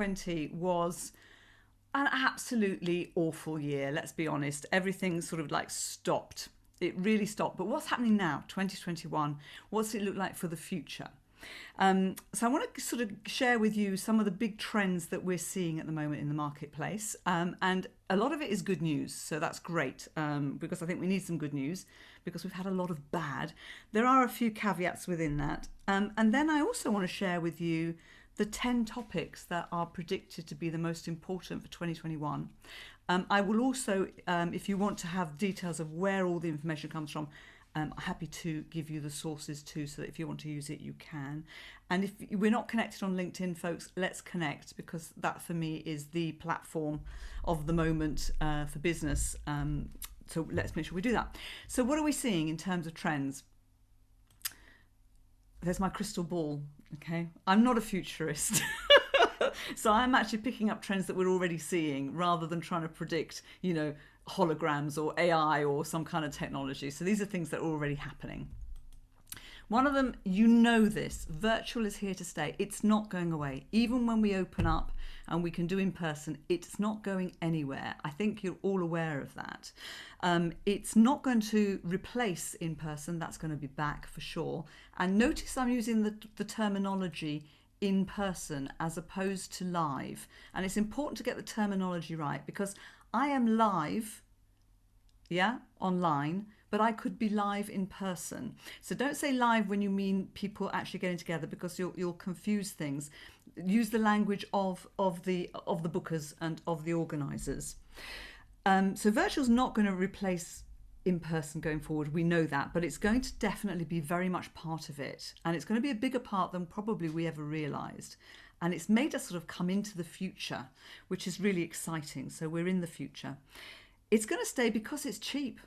2020 was an absolutely awful year, let's be honest. Everything sort of like stopped. It really stopped. But what's happening now, 2021? What's it look like for the future? So I want to sort of share with you some of the big trends that we're seeing at the moment in the marketplace. And a lot of it is good news. So that's great, because I think we need some good news because we've had a lot of bad. There are a few caveats within that. And then I also want to share with you the 10 topics that are predicted to be the most important for 2021. I will also, if you want to have details of where all the information comes from, I'm happy to give you the sources too, so that if you want to use it, you can. And if we're not connected on LinkedIn, folks, let's connect, because that for me is the platform of the moment for business. So let's make sure we do that. So what are we seeing in terms of trends? There's my crystal ball, okay? I'm not a futurist. So I'm actually picking up trends that we're already seeing rather than trying to predict, holograms or AI or some kind of technology. So these are things that are already happening. One of them, this, virtual is here to stay. It's not going away. Even when we open up and we can do in person, it's not going anywhere. I think you're all aware of that. It's not going to replace in person. That's going to be back for sure. And notice I'm using the terminology in person as opposed to live. And it's important to get the terminology right, because I am live, online, but I could be live in person. So don't say live when you mean people actually getting together, because you'll confuse things. Use the language of the bookers and of the organisers. So virtual's not going to replace in person going forward. We know that, but it's going to definitely be very much part of it, and it's going to be a bigger part than probably we ever realised. And it's made us sort of come into the future, which is really exciting. So we're in the future. It's going to stay because it's cheap.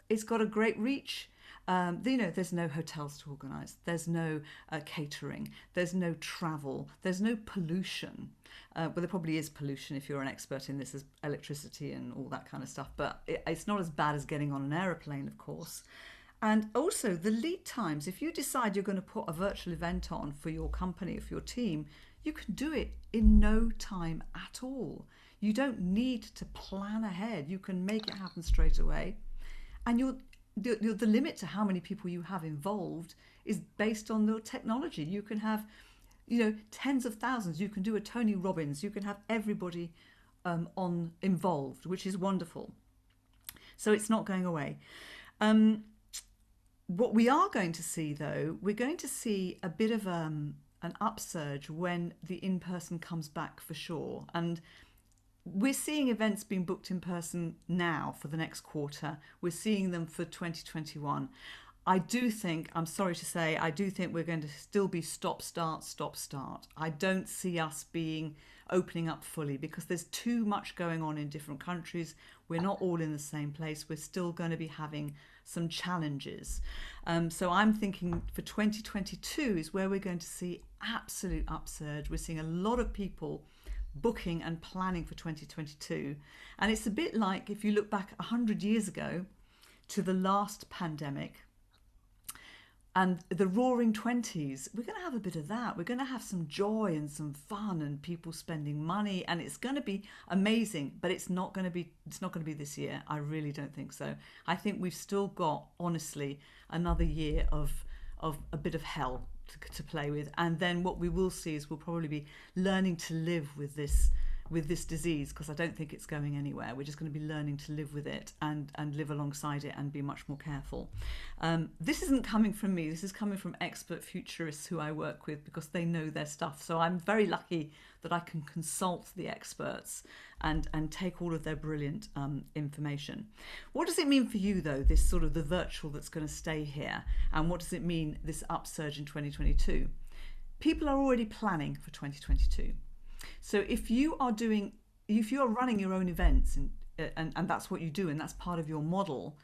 It's got a great reach. There's no hotels to organise. There's no catering. There's no travel. There's no pollution. Well, there probably is pollution if you're an expert in this, as electricity and all that kind of stuff. But it's not as bad as getting on an aeroplane, of course. And also the lead times. If you decide you're going to put a virtual event on for your company or for your team, you can do it in no time at all. You don't need to plan ahead. You can make it happen straight away. And the limit to how many people you have involved is based on the technology. You can have, tens of thousands. You can do a Tony Robbins. You can have everybody involved, which is wonderful. So it's not going away. What we are going to see, though, we're going to see a bit of an upsurge when the in-person comes back for sure. And we're seeing events being booked in person now for the next quarter. We're seeing them for 2021. I'm sorry to say, I do think we're going to still be stop, start. I don't see us opening up fully, because there's too much going on in different countries. We're not all in the same place. We're still going to be having some challenges. So I'm thinking for 2022 is where we're going to see absolute upsurge. We're seeing a lot of people booking and planning for 2022. And it's a bit like if you look back 100 years ago to the last pandemic and the roaring 20s, we're going to have a bit of that. We're going to have some joy and some fun and people spending money, and it's going to be amazing, but it's not going to be this year. I really don't think so. I think we've still got, honestly, another year of a bit of hell to play with. And then what we will see is we'll probably be learning to live with this disease, because I don't think it's going anywhere. We're just going to be learning to live with it and live alongside it and be much more careful. This isn't coming from me. This is coming from expert futurists who I work with, because they know their stuff. So I'm very lucky that I can consult the experts and take all of their brilliant information. What does it mean for you, though, this sort of the virtual that's going to stay here? And what does it mean, this upsurge in 2022? People are already planning for 2022. So if you are running your own events and that's what you do, and that's part of your model,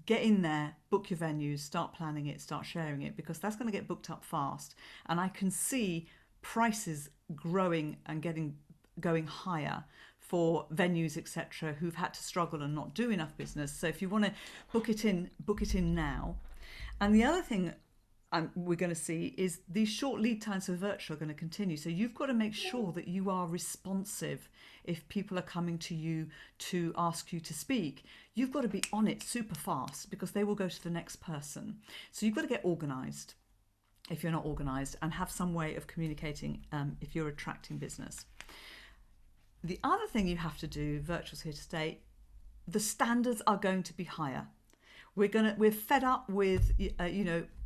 get in there, book your venues, start planning it, start sharing it, because that's going to get booked up fast. And I can see prices growing and going higher for venues, etc., who've had to struggle and not do enough business. So if you want to book it in now. And the other thing we're going to see is these short lead times for virtual are going to continue. So you've got to make sure that you are responsive if people are coming to you to ask you to speak. You've got to be on it super fast because they will go to the next person. So you've got to get organised if you're not organised, and have some way of communicating if you're attracting business. The other thing you have to do, virtual's here to stay, the standards are going to be higher. We're fed up with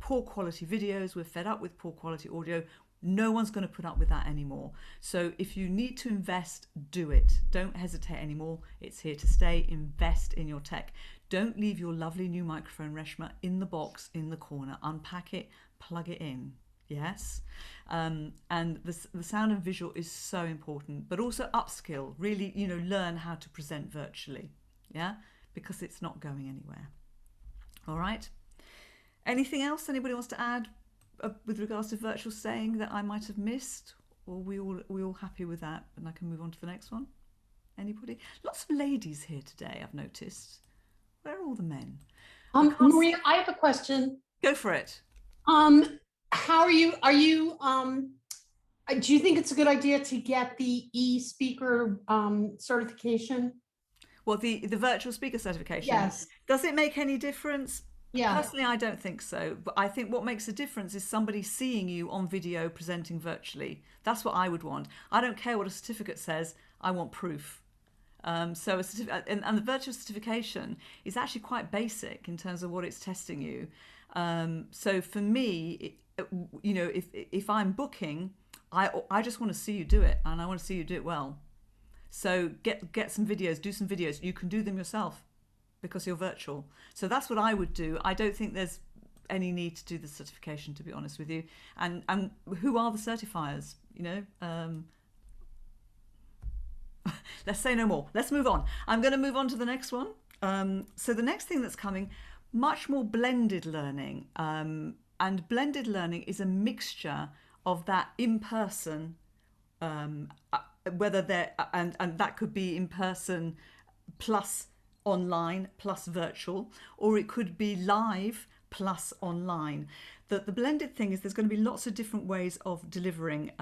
poor quality videos. We're fed up with poor quality audio. No one's going to put up with that anymore. So if you need to invest, do it. Don't hesitate anymore. It's here to stay. Invest in your tech. Don't leave your lovely new microphone, Reshma, in the box in the corner. Unpack it, plug it in. Yes. And the sound and visual is so important, but also upskill, really, learn how to present virtually. Yeah, because it's not going anywhere. All right. Anything else anybody wants to add with regards to virtual staying that I might have missed? Or we all happy with that? And I can move on to the next one. Anybody? Lots of ladies here today, I've noticed. Where are all the men? Maria, I have a question. Go for it. How are you? Do you think it's a good idea to get the e-speaker certification? Well, the virtual speaker certification. Yes. Does it make any difference? Yeah. Personally, I don't think so. But I think what makes a difference is somebody seeing you on video presenting virtually. That's what I would want. I don't care what a certificate says. I want proof. So a certificate, and the virtual certification is actually quite basic in terms of what it's testing you. So for me, if I'm booking, I just want to see you do it, and I want to see you do it well. So get some videos, do some videos. You can do them yourself because you're virtual. So that's what I would do. I don't think there's any need to do the certification, to be honest with you. And who are the certifiers? Let's say no more. Let's move on. I'm going to move on to the next one. So the next thing that's coming, much more blended learning. And blended learning is a mixture of that in-person, whether they're, and that could be in person plus online plus virtual, or it could be live plus online. The blended thing is there's going to be lots of different ways of delivering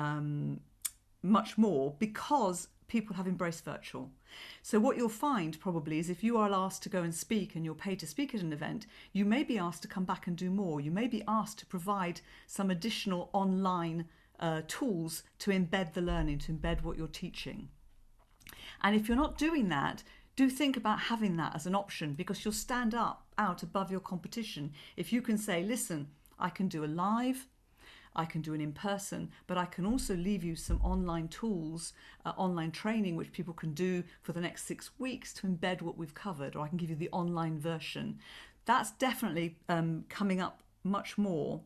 much more because people have embraced virtual. So what you'll find probably is if you are asked to go and speak and you're paid to speak at an event, you may be asked to come back and do more. You may be asked to provide some additional online tools to embed the learning, to embed what you're teaching. And if you're not doing that, do think about having that as an option, because you'll stand out above your competition. If you can say, listen, I can do a live, I can do an in-person, but I can also leave you some online tools, online training, which people can do for the next 6 weeks to embed what we've covered, or I can give you the online version. That's definitely coming up much more.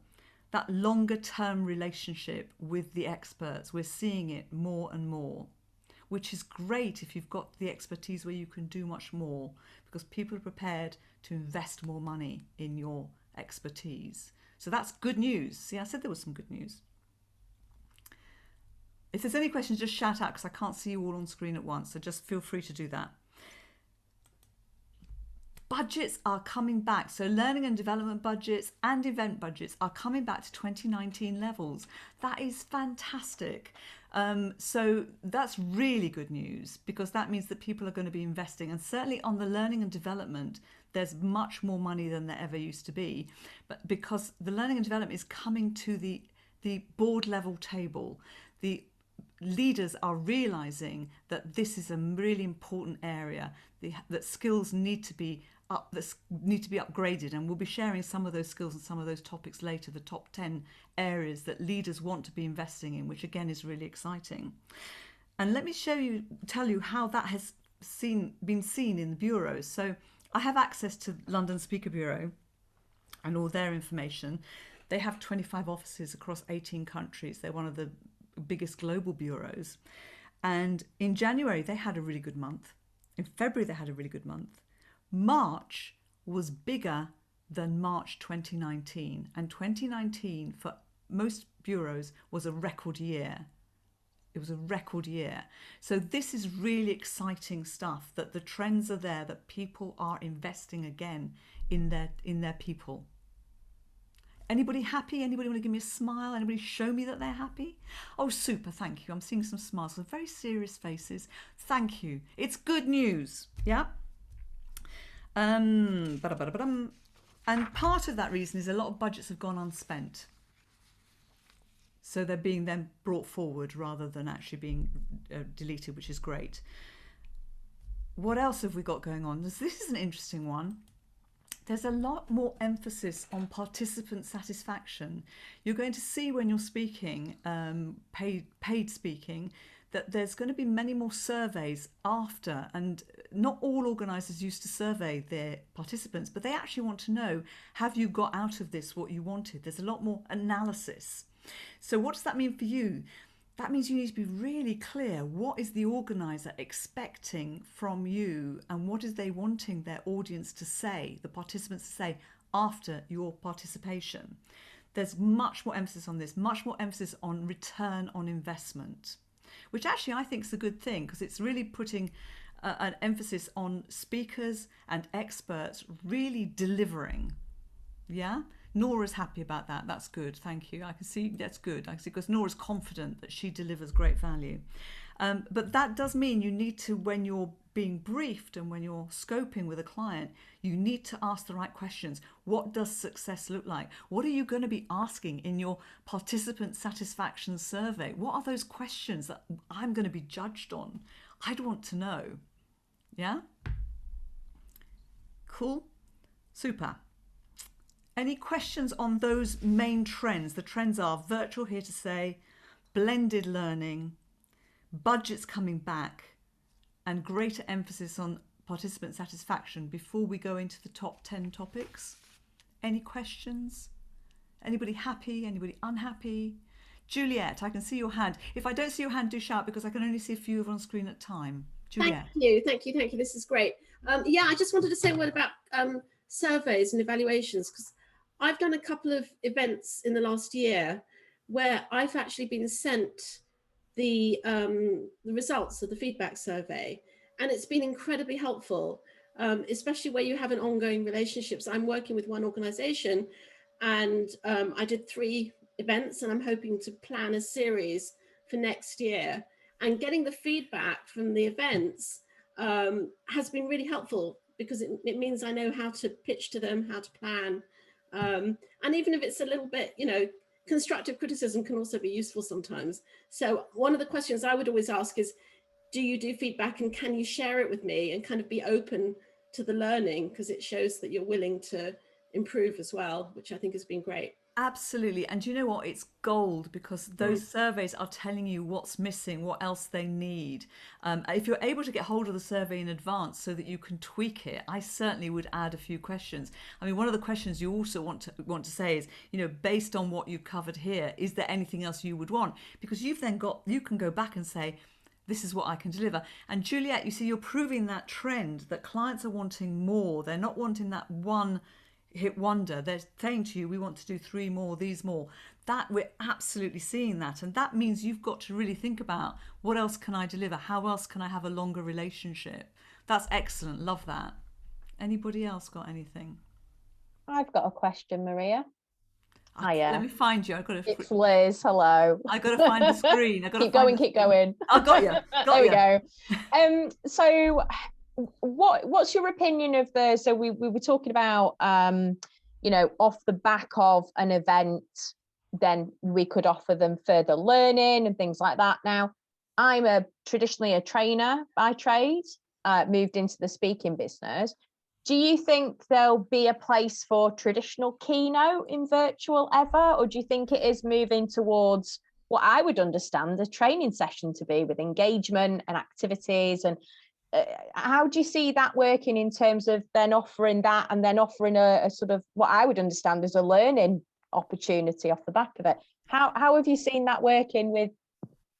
That longer term relationship with the experts, we're seeing it more and more, which is great if you've got the expertise where you can do much more, because people are prepared to invest more money in your expertise. So that's good news. See, I said there was some good news. If there's any questions, just shout out, because I can't see you all on screen at once. So just feel free to do that. Budgets are coming back. So learning and development budgets and event budgets are coming back to 2019 levels. That is fantastic. So that's really good news, because that means that people are going to be investing, and certainly on the learning and development, there's much more money than there ever used to be. But because the learning and development is coming to the board level table, the leaders are realizing that this is a really important area, that skills need to be upgraded, and we'll be sharing some of those skills and some of those topics later, the top 10 areas that leaders want to be investing in, which again is really exciting. And let me tell you how that has been seen in the bureaus. So I have access to London Speaker Bureau and all their information. They have 25 offices across 18 countries. They're one of the biggest global bureaus. And in January, they had a really good month. In February, they had a really good month. March was bigger than March 2019. And 2019, for most bureaus, was a record year. It was a record year. So this is really exciting stuff, that the trends are there, that people are investing again in their people. Anybody happy? Anybody want to give me a smile? Anybody show me that they're happy? Oh, super, thank you. I'm seeing some smiles, some very serious faces. Thank you. It's good news. Yeah. Ba-da-ba-da-ba-dum. And part of that reason is a lot of budgets have gone unspent. So they're being then brought forward rather than actually being deleted, which is great. What else have we got going on? This is an interesting one. There's a lot more emphasis on participant satisfaction. You're going to see when you're speaking, paid speaking, that there's going to be many more surveys after, and not all organisers used to survey their participants, but they actually want to know, have you got out of this what you wanted? There's a lot more analysis. So what does that mean for you? That means you need to be really clear. What is the organiser expecting from you, and what is they wanting their audience to say, the participants to say after your participation? There's much more emphasis on this, much more emphasis on return on investment, which actually I think is a good thing, because it's really putting an emphasis on speakers and experts really delivering. Yeah? Nora's happy about that. That's good. Thank you. I can see that's good. I can see, because Nora's confident that she delivers great value. But that does mean you need to, when you're being briefed and when you're scoping with a client, you need to ask the right questions. What does success look like? What are you going to be asking in your participant satisfaction survey? What are those questions that I'm going to be judged on? I'd want to know. Yeah? Cool? Super. Any questions on those main trends? The trends are virtual, here to stay, blended learning, budgets coming back, and greater emphasis on participant satisfaction before we go into the top 10 topics. Any questions? Anybody happy? Anybody unhappy? Juliet, I can see your hand. If I don't see your hand, do shout, because I can only see a few on screen at a time. Juliet. Thank you. This is great. Yeah, I just wanted to say a word about surveys and evaluations, because I've done a couple of events in the last year where I've actually been sent the results of the feedback survey, and it's been incredibly helpful, especially where you have an ongoing relationship. So I'm working with one organization, and I did 3 events, and I'm hoping to plan a series for next year. And getting the feedback from the events has been really helpful, because it means I know how to pitch to them, how to plan. And even if it's a little bit, constructive criticism can also be useful sometimes. So one of the questions I would always ask is, do you do feedback, and can you share it with me, and kind of be open to the learning, because it shows that you're willing to improve as well, which I think has been great. Absolutely. And you know what? It's gold, because those surveys are telling you what's missing, what else they need. If you're able to get hold of the survey in advance so that you can tweak it, I certainly would add a few questions. I mean, one of the questions you also want to say is, based on what you've covered here, is there anything else you would want? Because you can go back and say, this is what I can deliver. And Juliet, you see, you're proving that trend that clients are wanting more. They're not wanting that one hit wonder. They're saying to you, we want to do 3 more, these more. That we're absolutely seeing that. And that means you've got to really think about, what else can I deliver? How else can I have a longer relationship? That's excellent. Love that. Anybody else got anything? I've got a question, Maria. Hiya. Let me find you. It's Liz. Hello. I got to find the screen. Keep going. I got you. There we go. So what's your opinion of so we were talking about off the back of an event, then we could offer them further learning and things like that. Now, I'm traditionally a trainer by trade, moved into the speaking business. Do you think there'll be a place for traditional keynote in virtual ever, or do you think it is moving towards what I would understand a training session to be, with engagement and activities? And how do you see that working in terms of then offering that, and then offering a sort of what I would understand as a learning opportunity off the back of it? How have you seen that working with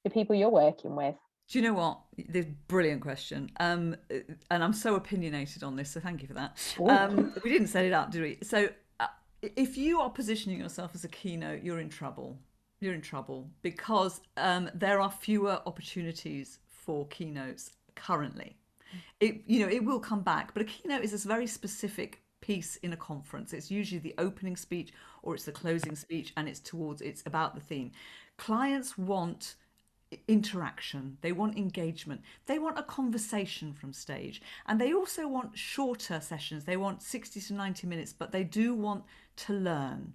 the people you're working with? Do you know what? This brilliant question. And I'm so opinionated on this, so thank you for that. We didn't set it up, did we? So if you are positioning yourself as a keynote, you're in trouble. You're in trouble, because there are fewer opportunities for keynotes currently. It will come back, but a keynote is a very specific piece in a conference. It's usually the opening speech or it's the closing speech, and it's about the theme. Clients want interaction, they want engagement, they want a conversation from stage, and they also want shorter sessions. They want 60 to 90 minutes, but they do want to learn.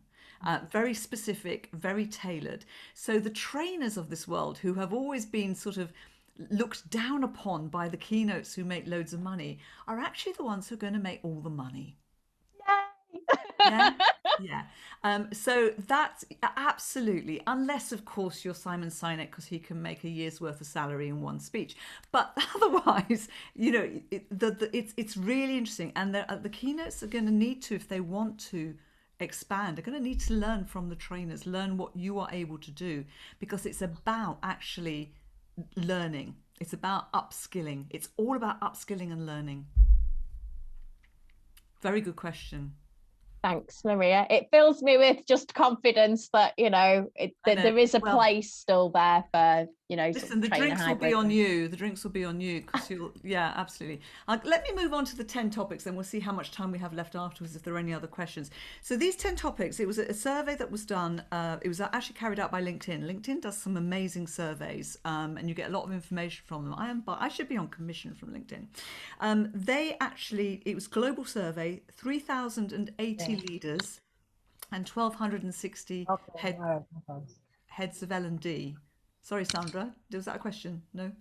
Very specific, very tailored. So the trainers of this world, who have always been sort of looked down upon by the keynotes who make loads of money, are actually the ones who are going to make all the money. Yay! Yeah, yeah. So that's absolutely, unless of course you're Simon Sinek, because he can make a year's worth of salary in one speech. But otherwise, you know, it's really interesting, and the keynotes are going to need to, if they want to expand, they're going to need to learn from the trainers, learn what you are able to do, because it's about actually learning. It's about upskilling. It's all about upskilling and learning. Very good question. Thanks, Maria. It fills me with just confidence that, you know, there is a place still there for, you know, listen, the drinks will be on you. The drinks will be on you, because yeah, absolutely. Let me move on to the 10 topics, then we'll see how much time we have left afterwards if there are any other questions. So these 10 topics, it was a survey that was done. It was actually carried out by LinkedIn. LinkedIn does some amazing surveys, and you get a lot of information from them. I should be on commission from LinkedIn. It was a global survey, 3,080 leaders and 1,260 heads of L&D. Sorry, Sandra, was that a question? No?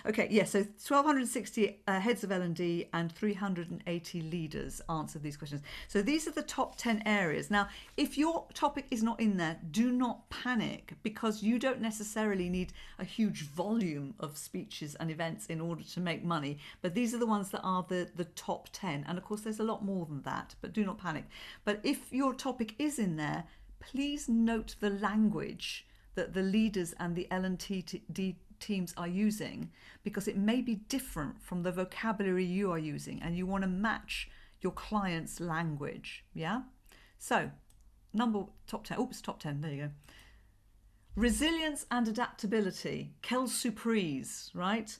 Okay, yeah, so 1,260 heads of L&D and 380 leaders answered these questions. So these are the top 10 areas. Now, if your topic is not in there, do not panic, because you don't necessarily need a huge volume of speeches and events in order to make money. But these are the ones that are the top 10. And of course, there's a lot more than that, but do not panic. But if your topic is in there, please note the language that the leaders and the L&D teams are using, because it may be different from the vocabulary you are using, and you want to match your client's language. Yeah. So top 10. Oops, top 10. There you go. Resilience and adaptability. Quelle surprise, right?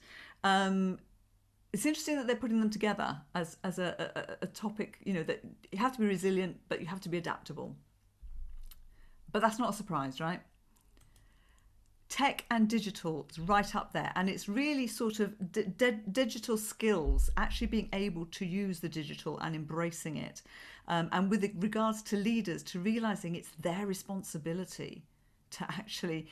It's interesting that they're putting them together as a topic. You know, that you have to be resilient, but you have to be adaptable. But that's not a surprise, right? Tech and digital is right up there, and it's really sort of digital skills, actually being able to use the digital and embracing it, and with regards to leaders, to realizing it's their responsibility to actually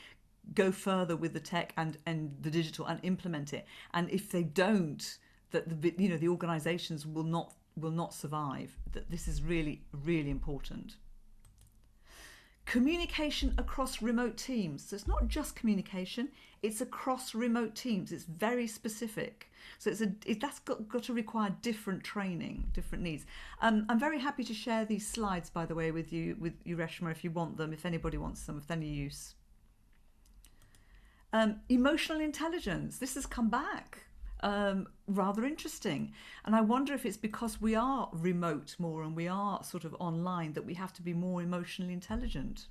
go further with the tech and the digital and implement it. And if they don't, that the organizations will not survive. That this is really, really important. Communication across remote teams. So it's not just communication, it's across remote teams. It's very specific. So that's got to require different training, different needs. I'm very happy to share these slides, by the way, with you, Reshma, if you want them, if anybody wants them, if they're any use. Emotional intelligence. This has come back. Rather interesting, and I wonder if it's because we are remote more and we are sort of online that we have to be more emotionally intelligent.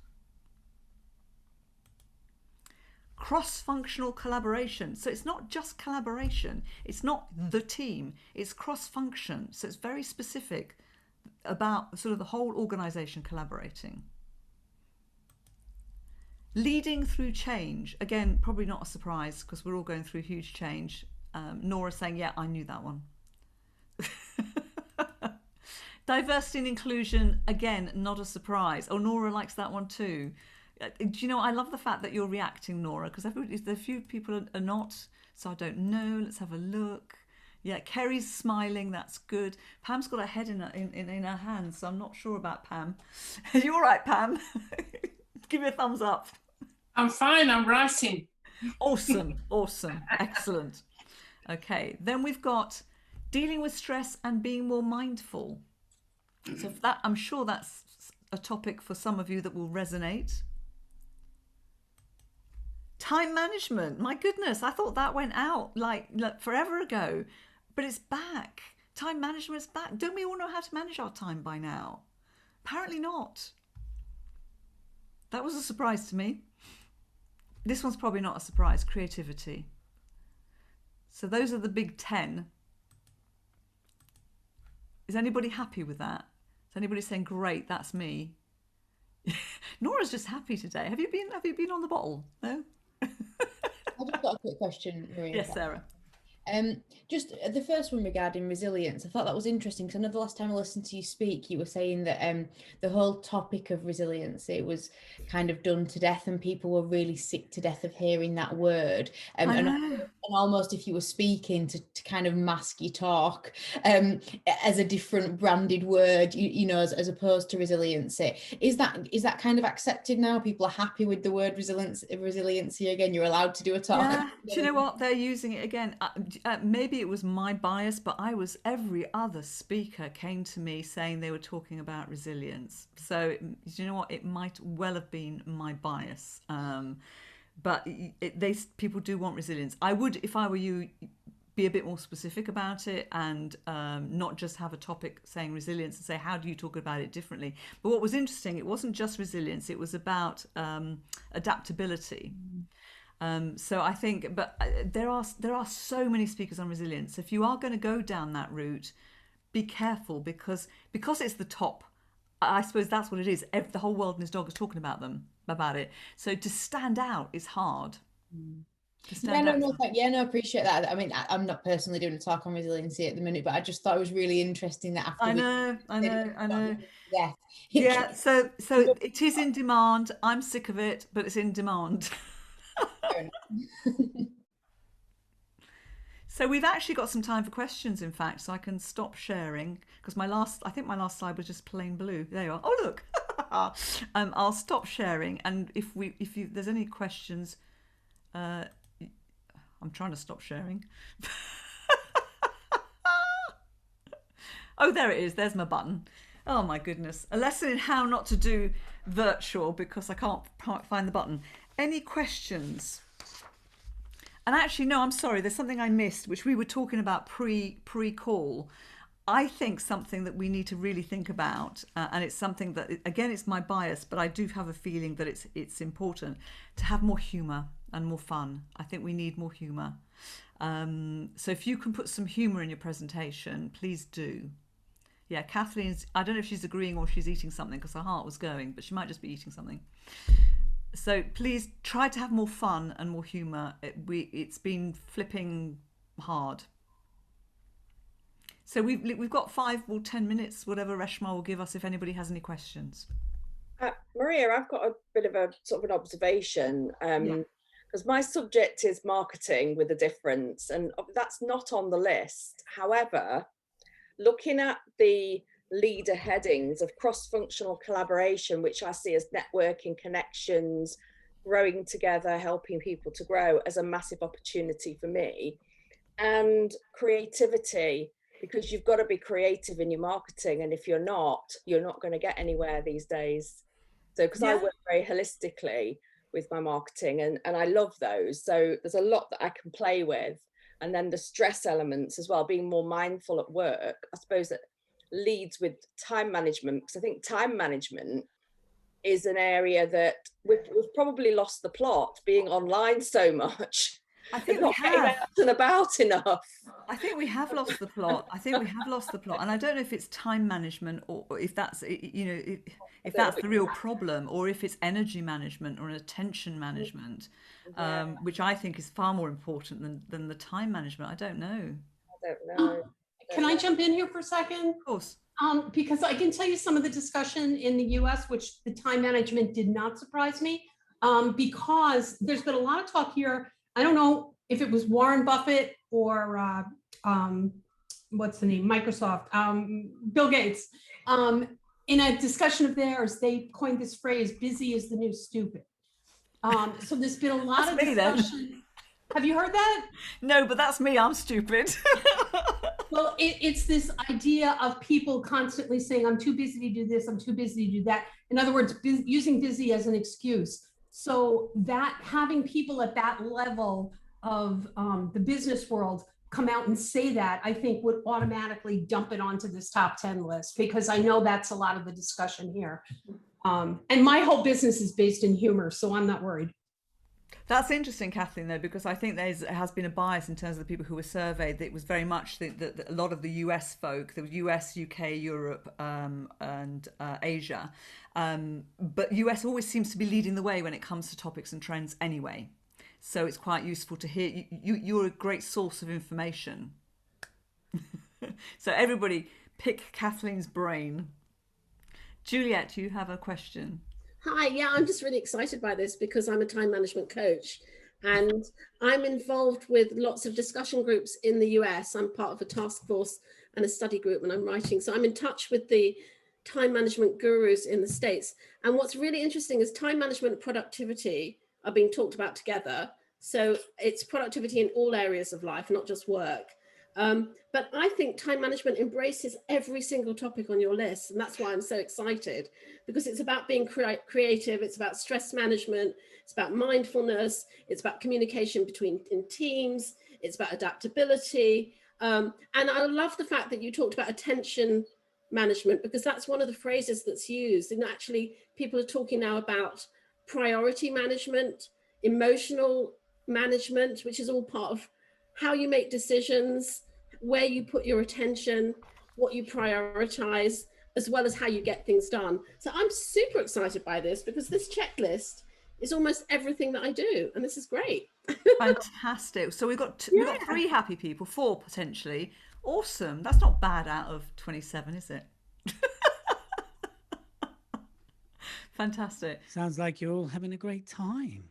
Cross-functional collaboration. So it's not just collaboration, it's not the team, it's cross-function. So it's very specific about sort of the whole organization collaborating. Leading through change. Again, probably not a surprise, because we're all going through huge change. Nora saying, yeah, I knew that one. Diversity and inclusion, again, not a surprise. Oh, Nora likes that one too. Do you know, I love the fact that you're reacting, Nora, because there are a few people are not, so I don't know. Let's have a look. Yeah, Kerry's smiling, that's good. Pam's got her head in her hands, so I'm not sure about Pam. Are you all right, Pam? Give me a thumbs up. I'm fine, I'm writing. Awesome, excellent. Okay, then we've got dealing with stress and being more mindful. So that, I'm sure that's a topic for some of you that will resonate. Time management. My goodness, I thought that went out like forever ago, but it's back. Time management is back. Don't we all know how to manage our time by now? Apparently not. That was a surprise to me. This one's probably not a surprise. Creativity. So those are the big 10. Is anybody happy with that? Is anybody saying, great, that's me? Nora's just happy today. Have you been on the bottle? No? I've just got a quick question, Maria. Yes, Sarah. Just the first one regarding resilience, I thought that was interesting because I know the last time I listened to you speak, you were saying that the whole topic of resilience, it was kind of done to death and people were really sick to death of hearing that word. And almost if you were speaking to kind of mask your talk as a different branded word, you know, as opposed to resiliency. Is that kind of accepted now? People are happy with the word resiliency again? You're allowed to do a talk. Yeah, do you know what? They're using it again. Maybe it was my bias, but every other speaker came to me saying they were talking about resilience. So, you know what? It might well have been my bias. But people do want resilience. I would, if I were you, be a bit more specific about it and not just have a topic saying resilience and say, how do you talk about it differently? But what was interesting, it wasn't just resilience, it was about adaptability. So I think, but there are so many speakers on resilience. If you are going to go down that route, be careful because it's the top. I suppose that's what it is. The whole world and his dog is talking about it. So to stand out is hard. I appreciate that. I mean, I'm not personally doing a talk on resiliency at the minute, but I just thought it was really interesting that after I know. Yeah. Yeah. So it is in demand. I'm sick of it, but it's in demand. So we've actually got some time for questions, in fact, so I can stop sharing because I think my last slide was just plain blue. There you are. Oh, look. I'll stop sharing, and if there's any questions, I'm trying to stop sharing. Oh, there it is. There's my button. Oh my goodness. A lesson in how not to do virtual because I can't find the button. Any questions? And actually, no, I'm sorry. There's something I missed, which we were talking about pre-call. I think something that we need to really think about, and it's something that, again, it's my bias, but I do have a feeling that it's important to have more humour and more fun. I think we need more humour. So if you can put some humour in your presentation, please do. Yeah, Kathleen's, I don't know if she's agreeing or she's eating something because her heart was going, but she might just be eating something. So please try to have more fun and more humour. It's been flipping hard. So we've got 5 or 10 minutes, whatever Reshma will give us if anybody has any questions. Maria, I've got a bit of a sort of an observation because my subject is marketing with a difference, and that's not on the list. However, looking at the leader headings of cross-functional collaboration, which I see as networking, connections, growing together, helping people to grow, as a massive opportunity for me, and creativity, because you've got to be creative in your marketing, and if you're not going to get anywhere these days. So because I work very holistically with my marketing, and I love those, so there's a lot that I can play with. And then the stress elements as well, being more mindful at work, I suppose that leads with time management, because I think time management is an area that we've probably lost the plot, being online so much. I think we have. Out and about enough. I think we have lost the plot. And I don't know if it's time management or if that's, if that's the real problem, or if it's energy management or attention management, which I think is far more important than the time management. I don't know. Can I jump in here for a second? Of course. Because I can tell you some of the discussion in the US, which the time management did not surprise me, because there's been a lot of talk here. I don't know if it was Warren Buffett or what's the name, Microsoft, Bill Gates. In a discussion of theirs, they coined this phrase, busy is the new stupid. So there's been a lot of discussion. Have you heard that? No, but that's me. I'm stupid. Well, it's this idea of people constantly saying, I'm too busy to do this, I'm too busy to do that. In other words, using busy as an excuse. So that having people at that level of the business world come out and say that, I think would automatically dump it onto this top 10 list, because I know that's a lot of the discussion here. And my whole business is based in humor, so I'm not worried. That's interesting, Kathleen, though, because I think there has been a bias in terms of the people who were surveyed. That it was very much that a lot of the US folk, there was US, UK, Europe, and Asia. But US always seems to be leading the way when it comes to topics and trends anyway. So it's quite useful to hear. You're a great source of information. So everybody pick Kathleen's brain. Juliet, you have a question. Hi, yeah, I'm just really excited by this because I'm a time management coach and I'm involved with lots of discussion groups in the US. I'm part of a task force and a study group when I'm writing. So I'm in touch with the time management gurus in the States. And what's really interesting is time management and productivity are being talked about together. So it's productivity in all areas of life, not just work. But I think time management embraces every single topic on your list. And that's why I'm so excited, because it's about being creative. It's about stress management. It's about mindfulness. It's about communication in teams. It's about adaptability. And I love the fact that you talked about attention management, because that's one of the phrases that's used. And actually, people are talking now about priority management, emotional management, which is all part of how you make decisions, where you put your attention, what you prioritize, as well as how you get things done. So I'm super excited by this because this checklist is almost everything that I do. And this is great. Fantastic. So we've got 3 happy people, 4 potentially. Awesome. That's not bad out of 27, is it? Fantastic. Sounds like you're all having a great time.